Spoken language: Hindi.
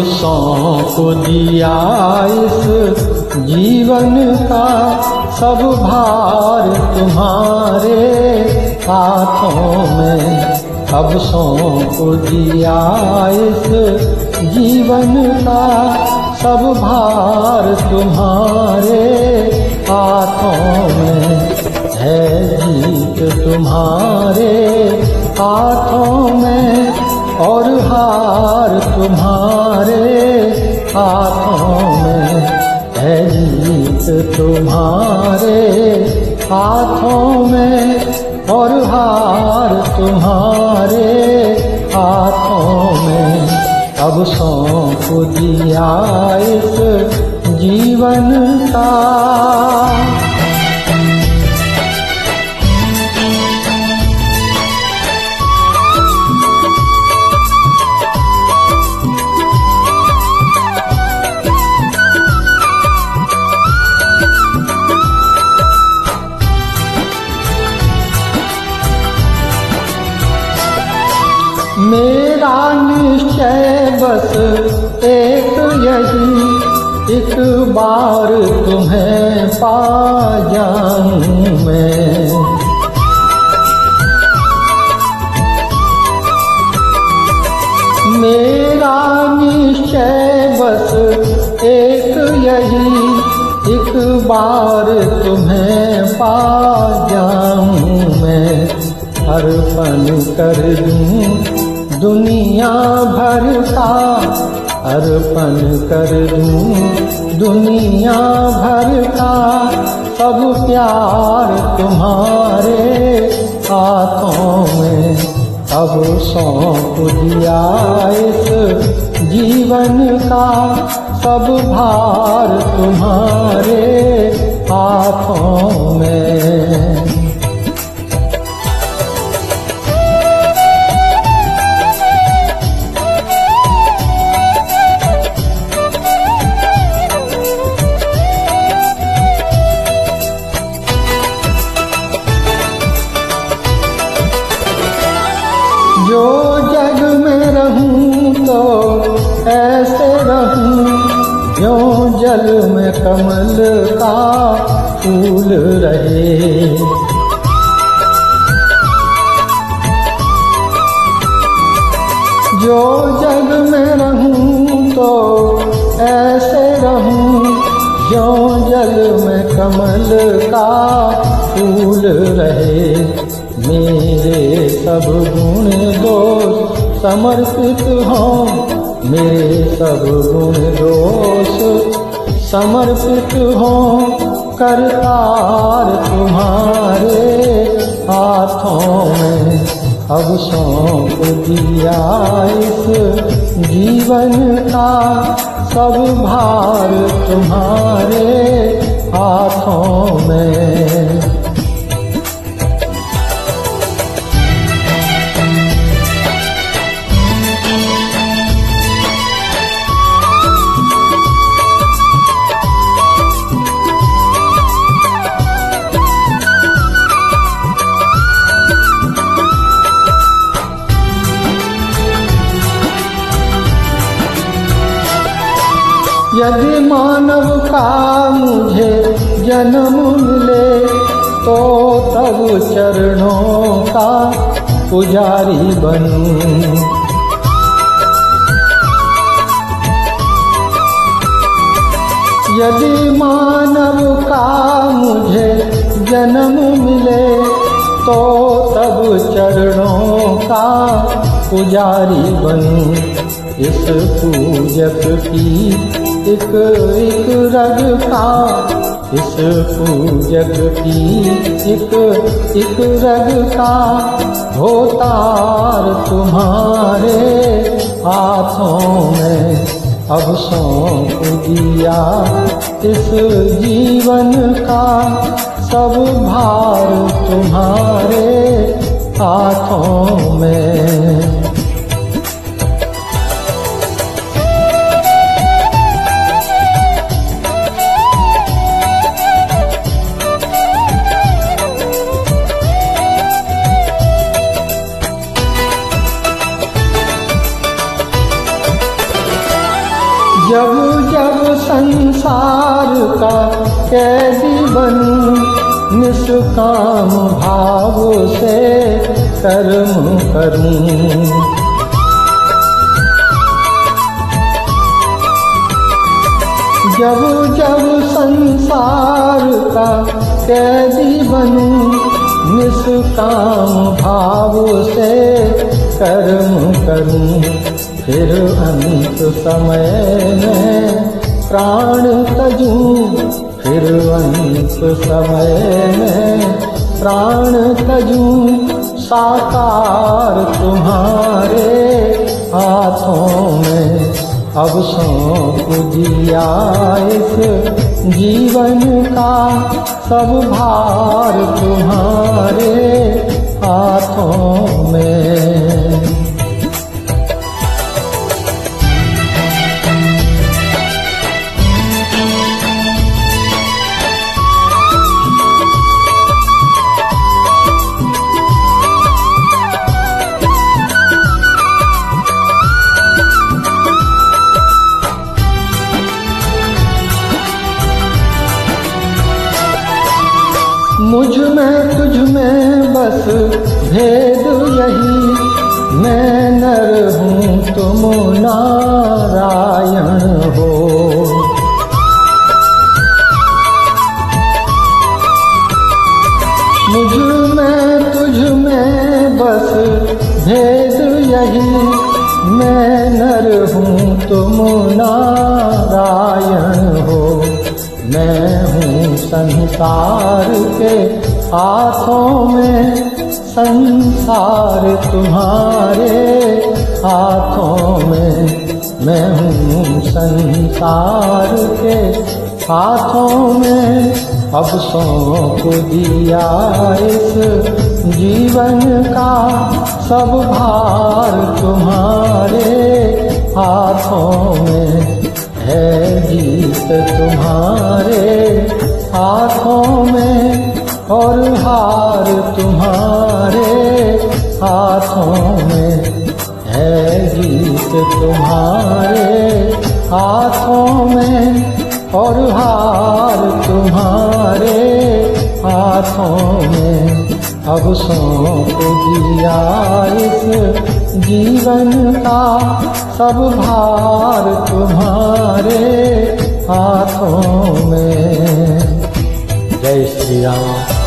सौंप दिया इस जीवन का सब भार तुम्हारे हाथों में। अब सौंप दिया इस जीवन का सब भार तुम्हारे हाथों में। है जीत तुम्हारे हाथों में और हार तुम्हारे हाथों में। है जीत तुम्हारे हाथों में और हार तुम्हारे हाथों में। अब सौंप दिया इस जीवन का। मेरा निश्चय बस एक यही, एक बार तुम्हें पा जाऊं मैं। मेरा निश्चय बस एक यही, एक बार तुम्हें पा जाऊं मैं। अर्पण कर दूं दुनिया भर का, अर्पण कर दूं दुनिया भर का सब प्यार तुम्हारे हाथों में। अब सौंप दिया इस जीवन का सब भार तुम्हारे हाथों में। जो जग में रहूं तो ऐसे रहूं, ज्यों जल में कमल का फूल रहे। जो जग में रहूं तो ऐसे रहूं, ज्यों जल में कमल का फूल रहे। मेरे सब गुण दोष समर्पित हों, मेरे सब गुण दोष समर्पित हों। करतार तुम्हारे हाथों में। अब सौंप दिया इस जीवन का सब भार तुम्हारे हाथों में। यदि मानव का मुझे जन्म मिले तो तब चरणों का पुजारी बनूं। यदि मानव का मुझे जन्म मिले तो तब चरणों का पुजारी बनूं। इस पूजक की एक एक रग का, इस पूजक की एक एक रग का होतार तुम्हारे हाथों में। अब सौंप दिया इस जीवन का सब भार तुम्हारे हाथों में। कैदी बनूं, निष्काम भाव से कर्म करूं। जब जब संसार का कैदी बनूं, निष्काम भाव से कर्म करूं, फिर अंत समय में प्राण तजूं, फिर अंत समय में प्राण तजूं। साकार तुम्हारे हाथों में, अब सौंप दिया इस जीवन का सब भार तुम्हारे हाथों में। मुझ में तुझ में बस भेद यही, मैं नर हूँ तुम नारायण हो। मुझ में तुझ में बस भेद यही, मैं नर हूँ तुम नारायण हो। मैं हूँ संसार के हाथों में, संसार तुम्हारे हाथों में। मैं हूँ संसार के हाथों में, अब सौंप दिया इस जीवन का सब भार तुम्हारे हाथों में। है जीत तुम्हारे हाथों में, और हार तुम्हारे हाथों में। है जीत तुम्हारे हाथों में, और हार तुम्हारे हाथों में। अब सौंप दिया इस जीवन का सब भार तुम्हारे हाथों में। जय श्री राम।